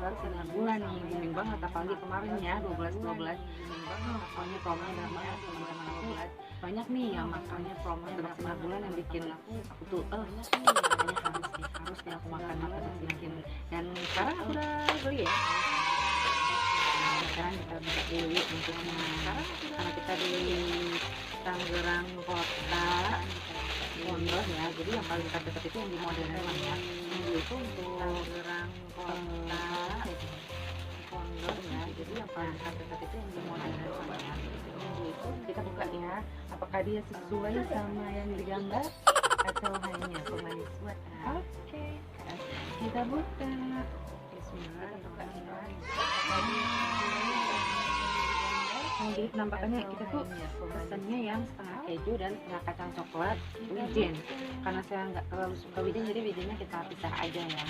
buat sinar bulan nih, booming banget apalagi kemarin ya 12 booming banget. Pokoknya promonya banyak banget teman-teman aku. Banyak nih yang makanya promonya produk sinar bulan yang bikin aku tuh kayaknya harus deh aku makan produk bikin. Dan sekarang aku udah beli ya. Nah, sekarang kita bisa beli untuknya karena kita di Tangerang Kota Pondok ya, jadi yang paling dekat itu yang di modern ya. Yang itu untuk Tangerang Kota Pondok ya, jadi yang paling dekat itu yang di modern ya. Yang itu kita buka ya, apakah dia sesuai sama yang digambar atau hanya pemanis buatan. Oke, kita buka. Bismillahirrahmanirrahim. Jadi penampakannya kita tuh pesannya yang setengah keju dan setengah kacang coklat wijen. Karena saya nggak terlalu suka wijen, jadi wijennya kita pisah aja ya.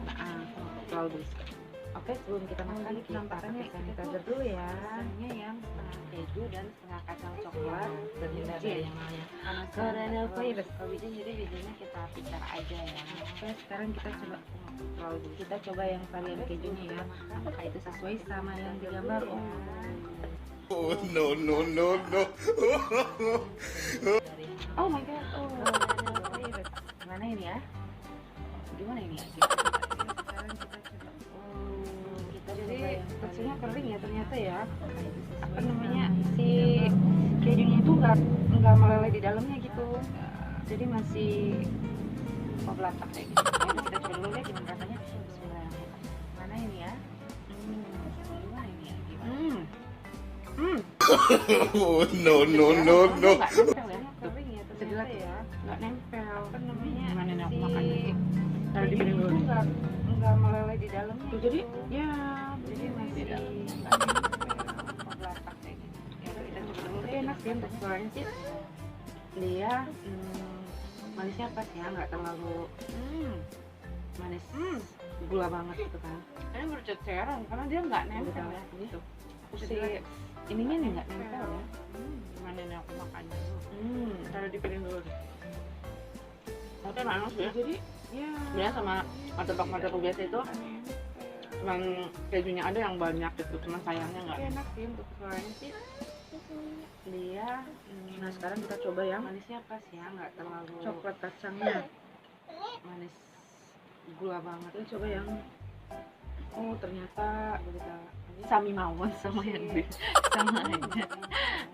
Nah, terlalu suka. Oke, sebelum kita makan penampakannya sanitizer dulu ya. Pesannya yang setengah keju dan setengah kacang coklat dan wijen. Karena coronavirus wijen, jadi wijennya kita pisah aja ya. Oke, sekarang kita coba yang varian kejunya ya. Apakah itu sesuai sama yang digambar? Oh no. Oh my god. Gimana ini ya? Gimana ini ya? Sekarang kita coba. Jadi teksturnya kering ya ternyata ya. Apa namanya, si kejunya itu nggak meleleh di dalamnya gitu. Jadi masih belatak kayak gitu. Ini kita coba dulu ya gimana rasanya. Bismillahirrahmanirrahim. Mana ini ya? Gimana ini ya? Oh no. Nggak nempel ya, kering ya ternyata ya, nggak nempel. Apa namanya, Gimana nih aku si makannya? Taruh di piring itu dulu. nggak meleleh di dalamnya. Tuh, jadi ya, jadi masih nggak nempel, belatak kayak gitu. Ya udah, kita coba dulu. Tapi enak sih untuk suaranya sih. Dia manisnya pas ya, nggak terlalu manis gula banget gitu kan. Ini berceceran karena dia nggak nempel ya gitu. Si ininya nih nggak nempel ya. Gimana nih aku makannya? Taruh di piring dulu. Oke, manis ya. Jadi ya Biasa sama martabak biasa itu cuman kejunya ada yang banyak gitu, cuman sayangnya nggak. enak sih untuk suaranya sih. Dia nah sekarang kita coba yang manisnya pas ya, nggak terlalu coklat kacangnya manis gula banget. Kita coba yang ternyata sami mawon sama yang sama aja.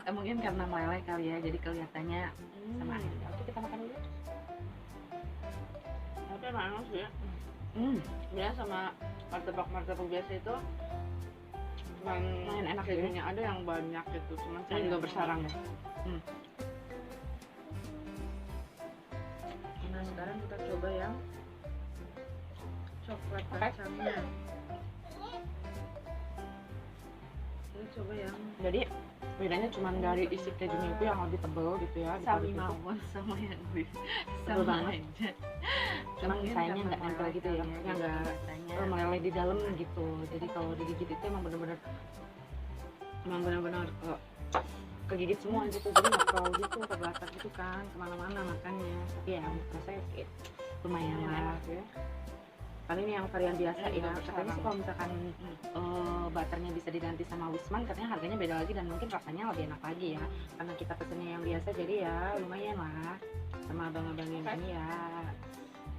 Mungkin karena meleleh kali ya, jadi kelihatannya sama aja. Oke, kita makan dulu. Oke, manis ya. Biasa sama martabak biasa itu cuman Lumayan enak ya. kejunya ada yang banyak gitu, cuman saya juga bersarang ya. Nah sekarang kita coba yang coklat kacangnya. Kita coba yang Jadi bedanya cuman dari isi kejunya itu yang lebih tebal gitu ya. sami daripada itu. mawon sama yang Tebal sama banget. aja. Cuman Mungkin sayangnya karena nggak nempel gitu ya, maksudnya nggak rasanya meleleh di dalam gitu. Jadi kalau digigit itu emang bener-bener kegigit semua gitu, jadi nggak terlalu gitu terbelakang gitu kan kemana-mana makannya. Tapi ya menurut saya sih lumayan lah ya. Kali ini yang varian biasa ya. Katanya sih kalau misalkan butternya bisa diganti sama Wisman, katanya harganya beda lagi dan mungkin rasanya lebih enak lagi ya. Karena kita pesennya yang biasa, jadi ya lumayan lah sama abang-abang yang ini ya.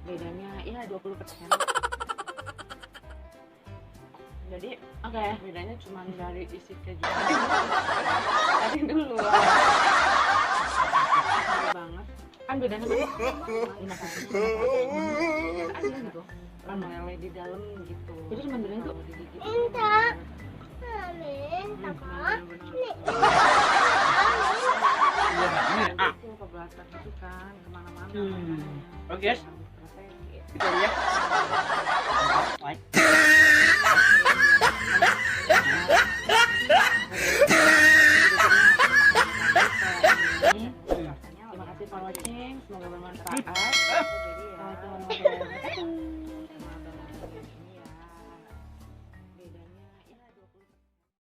Bedanya ya 20%. Jadi oke, bedanya cuma dari isi keju. Tadi dulu banget kan bedanya enak aja gitu kan, meleleh di dalam gitu. Jadi cuma bedanya tuh digigit itu ke belakang gitu kan kemana-mana. Oke guys, Rasanya kita lihat. Like.